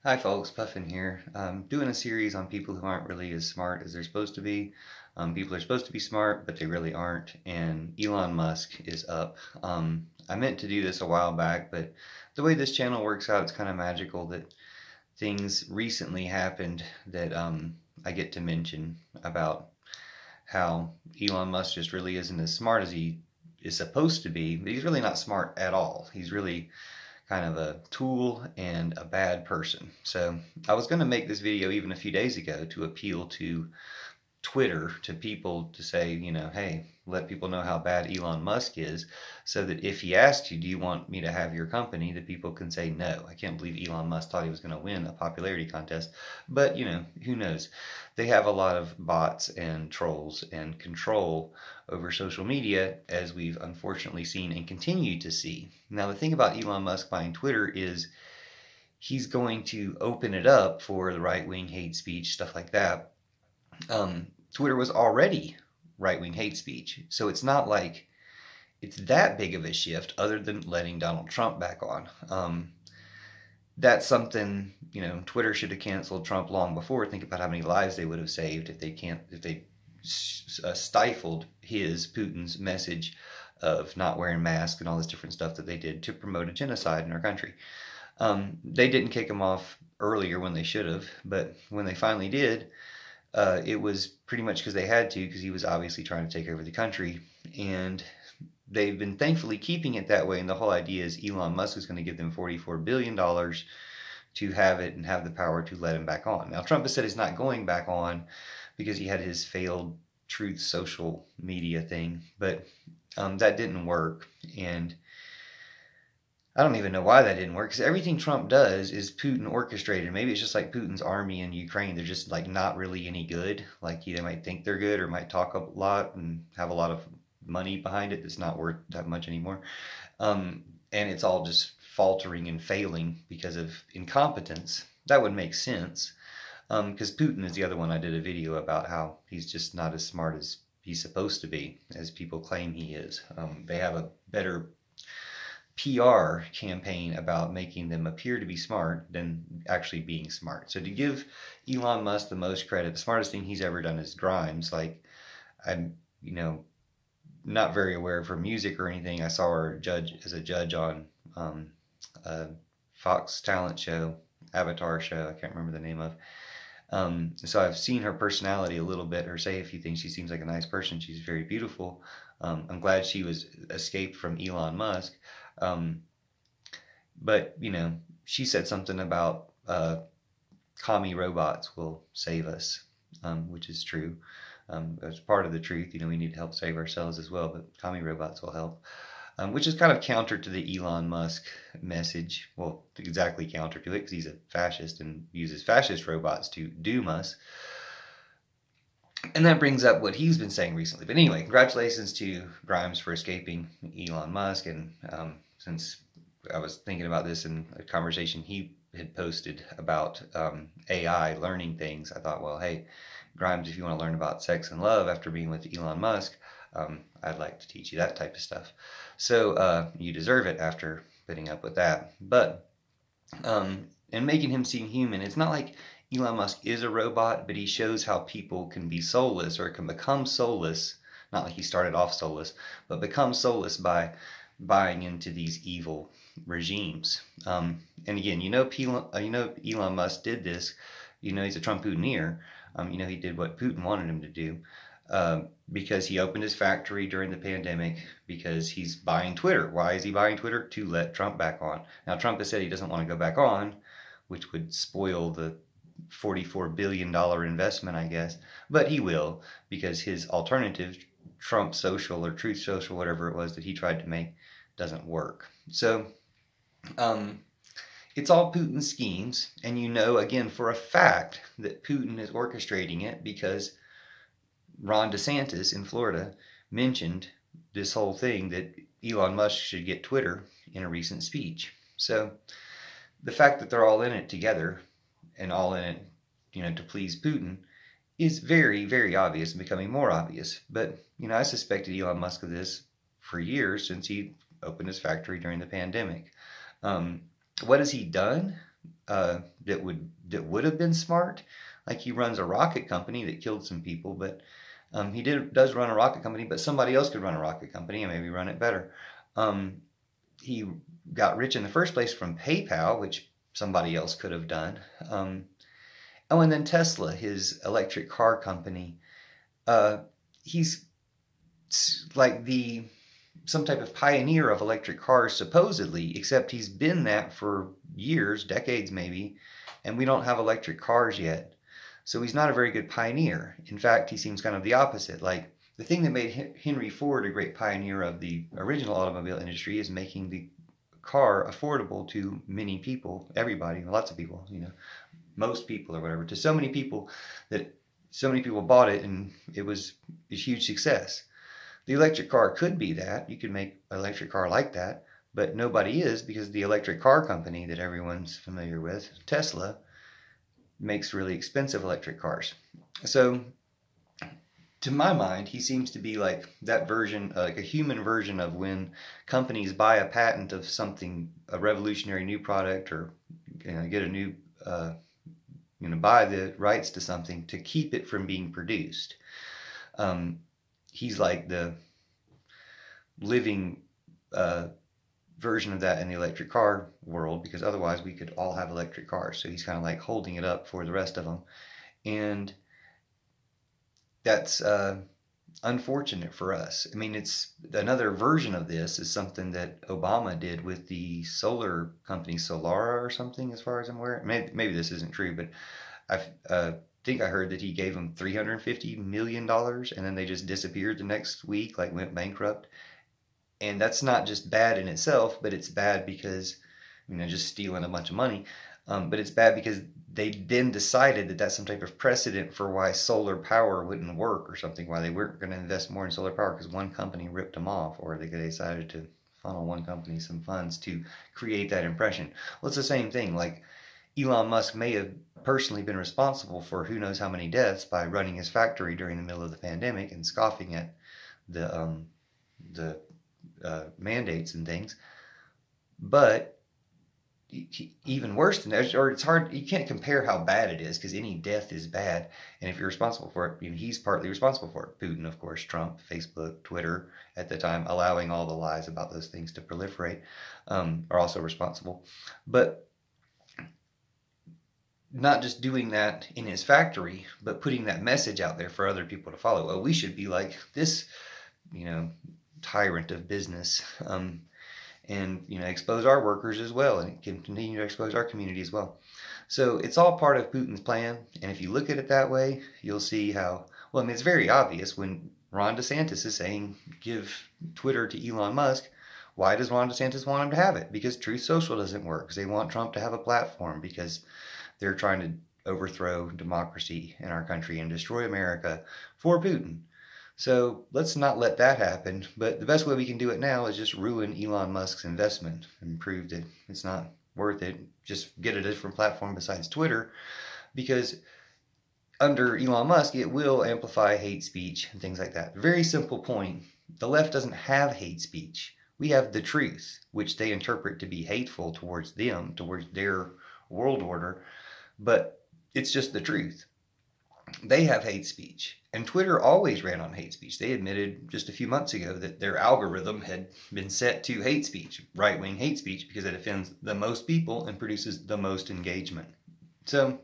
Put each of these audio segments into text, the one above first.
Hi folks, Puffin here. Doing a series on people who aren't really as smart as they're supposed to be. People are supposed to be smart, but they really aren't. And Elon Musk is up. I meant to do this a while back, but the way this channel works out, it's kind of magical that things recently happened that I get to mention about how Elon Musk just really isn't as smart as he is supposed to be. But he's really not smart at all. He's really kind of a tool and a bad person. So I was going to make this video even a few days ago to appeal to Twitter, to people to say, hey, let people know how bad Elon Musk is, so that if he asks you, do you want me to have your company, the people can say no. I can't believe Elon Musk thought he was going to win a popularity contest, but who knows? They have a lot of bots and trolls and control over social media, as we've unfortunately seen and continue to see. Now, the thing about Elon Musk buying Twitter is he's going to open it up for the right-wing hate speech, stuff like that. Twitter was already right-wing hate speech, so it's not like it's that big of a shift other than letting Donald Trump back on. That's something, Twitter should have canceled Trump long before. Think about how many lives they would have saved if they stifled Putin's message of not wearing masks and all this different stuff that they did to promote a genocide in our country. They didn't kick him off earlier when they should have, but when they finally did, it was pretty much because they had to, because he was obviously trying to take over the country. And they've been thankfully keeping it that way. And the whole idea is Elon Musk is going to give them $44 billion to have it and have the power to let him back on. Now, Trump has said he's not going back on because he had his failed Truth social media thing, but that didn't work. And I don't even know why that didn't work, because everything Trump does is Putin orchestrated. Maybe it's just like Putin's army in Ukraine. They're just like not really any good. Like they might think they're good or might talk a lot and have a lot of money behind it that's not worth that much anymore. And it's all just faltering and failing because of incompetence. That would make sense, because Putin is the other one I did a video about, how he's just not as smart as he's supposed to be, as people claim he is. They have a better PR campaign about making them appear to be smart than actually being smart. So to give Elon Musk the most credit, the smartest thing he's ever done is Grimes. Like, I'm, not very aware of her music or anything. I saw her as a judge on a Fox talent show, Avatar show, I can't remember the name of. So I've seen her personality a little bit, her say a few things. She seems like a nice person. She's very beautiful. I'm glad she was escaped from Elon Musk. But, she said something about commie robots will save us, which is true. As part of the truth, we need to help save ourselves as well, but commie robots will help. Which is kind of counter to the Elon Musk message. Well, exactly counter to it, because he's a fascist and uses fascist robots to doom us. And that brings up what he's been saying recently. But anyway, congratulations to Grimes for escaping Elon Musk. And since I was thinking about this in a conversation he had posted about AI learning things, I thought, well, hey, Grimes, if you want to learn about sex and love after being with Elon Musk, I'd like to teach you that type of stuff. So you deserve it after putting up with that. But and making him seem human, it's not like Elon Musk is a robot, but he shows how people can be soulless, or can become soulless. Not like he started off soulless, but become soulless by buying into these evil regimes. And again, Elon Musk did this. He's a Trump-Putineer. He did what Putin wanted him to do, because he opened his factory during the pandemic, because he's buying Twitter. Why is he buying Twitter? To let Trump back on. Now, Trump has said he doesn't want to go back on, which would spoil the $44 billion investment, I guess. But he will, because his alternative, Trump Social or Truth Social, whatever it was that he tried to make, doesn't work. So it's all Putin's schemes, and again, for a fact that Putin is orchestrating it, because Ron DeSantis in Florida mentioned this whole thing that Elon Musk should get Twitter in a recent speech. So the fact that they're all in it together, and all in it, to please Putin, is very, very obvious, and becoming more obvious. But, I suspected Elon Musk of this for years, since he opened his factory during the pandemic. What has he done? that would have been smart. Like he runs a rocket company that killed some people, but he does run a rocket company, but somebody else could run a rocket company and maybe run it better. He got rich in the first place from PayPal, which somebody else could have done. Oh, and then Tesla, his electric car company. He's like some type of pioneer of electric cars, supposedly, except he's been that for years, decades maybe, and we don't have electric cars yet. So he's not a very good pioneer. In fact, he seems kind of the opposite. Like, the thing that made Henry Ford a great pioneer of the original automobile industry is making the car affordable to many people, everybody, lots of people, most people or whatever, to so many people that so many people bought it, and it was a huge success. The electric car could be that. You could make an electric car like that, but nobody is, because the electric car company that everyone's familiar with, Tesla, makes really expensive electric cars. So to my mind, he seems to be like that version, like a human version of when companies buy a patent of something, a revolutionary new product, or get a new, buy the rights to something to keep it from being produced. He's like the living version of that in the electric car world, because otherwise we could all have electric cars. So he's kind of like holding it up for the rest of them. And that's unfortunate for us. I mean, it's another version of this is something that Obama did with the solar company Solara or something, as far as I'm aware. Maybe this isn't true, but I think I heard that he gave them $350 million and then they just disappeared the next week, like went bankrupt. And that's not just bad in itself, but it's bad because, just stealing a bunch of money. But it's bad because they then decided that that's some type of precedent for why solar power wouldn't work or something, why they weren't going to invest more in solar power because one company ripped them off, or they decided to funnel one company some funds to create that impression. Well, it's the same thing. Like, Elon Musk may have personally been responsible for who knows how many deaths by running his factory during the middle of the pandemic and scoffing at the mandates and things. But even worse than that, or it's hard, you can't compare how bad it is, because any death is bad, and if you're responsible for it, he's partly responsible for it. Putin, of course, Trump, Facebook, Twitter at the time, allowing all the lies about those things to proliferate, are also responsible. But not just doing that in his factory, but putting that message out there for other people to follow. Oh, we should be like this, tyrant of business, and expose our workers as well, and continue to expose our community as well. So it's all part of Putin's plan, and if you look at it that way, you'll see how, well, it's very obvious when Ron DeSantis is saying give Twitter to Elon Musk. Why does Ron DeSantis want him to have it? Because Truth Social doesn't work, because they want Trump to have a platform, because they're trying to overthrow democracy in our country and destroy America for Putin. So let's not let that happen. But the best way we can do it now is just ruin Elon Musk's investment and prove that it's not worth it. Just get a different platform besides Twitter, because under Elon Musk, it will amplify hate speech and things like that. Very simple point. The left doesn't have hate speech. We have the truth, which they interpret to be hateful towards them, towards their world order. But it's just the truth. They have hate speech. And Twitter always ran on hate speech. They admitted just a few months ago that their algorithm had been set to hate speech, right-wing hate speech, because it offends the most people and produces the most engagement. So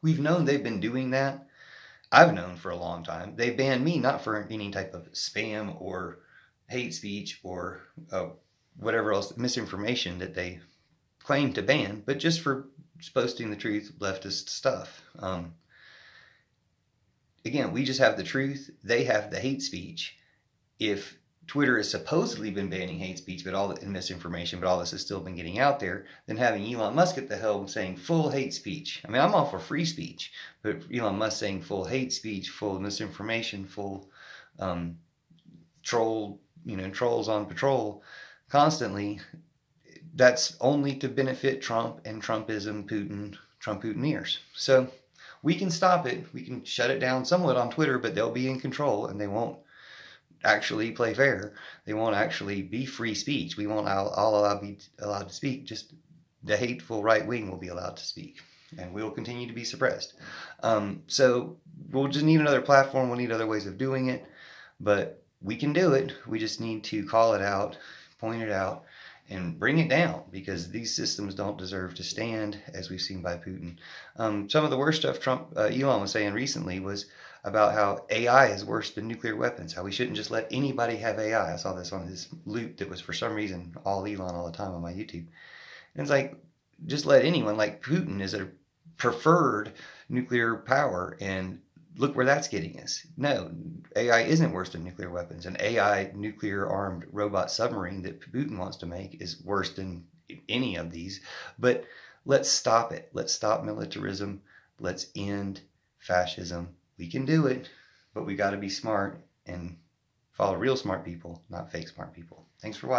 we've known they've been doing that. I've known for a long time. They banned me not for any type of spam or hate speech or whatever else, misinformation that they claim to ban, but just for posting the truth, leftist stuff. Again, we just have the truth. They have the hate speech. If Twitter has supposedly been banning hate speech, but all the misinformation, but all this has still been getting out there, then having Elon Musk at the helm saying full hate speech. I mean, I'm all for free speech, but Elon Musk saying full hate speech, full misinformation, full trolls on patrol constantly, that's only to benefit Trump and Trumpism, Putin, Trump Putineers. So we can stop it. We can shut it down somewhat on Twitter, but they'll be in control and they won't actually play fair. They won't actually be free speech. We won't all be allowed to speak. Just the hateful right wing will be allowed to speak, and we'll continue to be suppressed. So we'll just need another platform. We'll need other ways of doing it, but we can do it. We just need to call it out, point it out, and bring it down, because these systems don't deserve to stand, as we've seen by Putin. Some of the worst stuff Elon was saying recently was about how AI is worse than nuclear weapons, how we shouldn't just let anybody have AI. I saw this on his loop that was, for some reason, all Elon all the time on my YouTube. And it's like, just let anyone, like Putin is a preferred nuclear power, and look where that's getting us. No, AI isn't worse than nuclear weapons. An AI nuclear-armed robot submarine that Putin wants to make is worse than any of these. But let's stop it. Let's stop militarism. Let's end fascism. We can do it, but we got to be smart and follow real smart people, not fake smart people. Thanks for watching.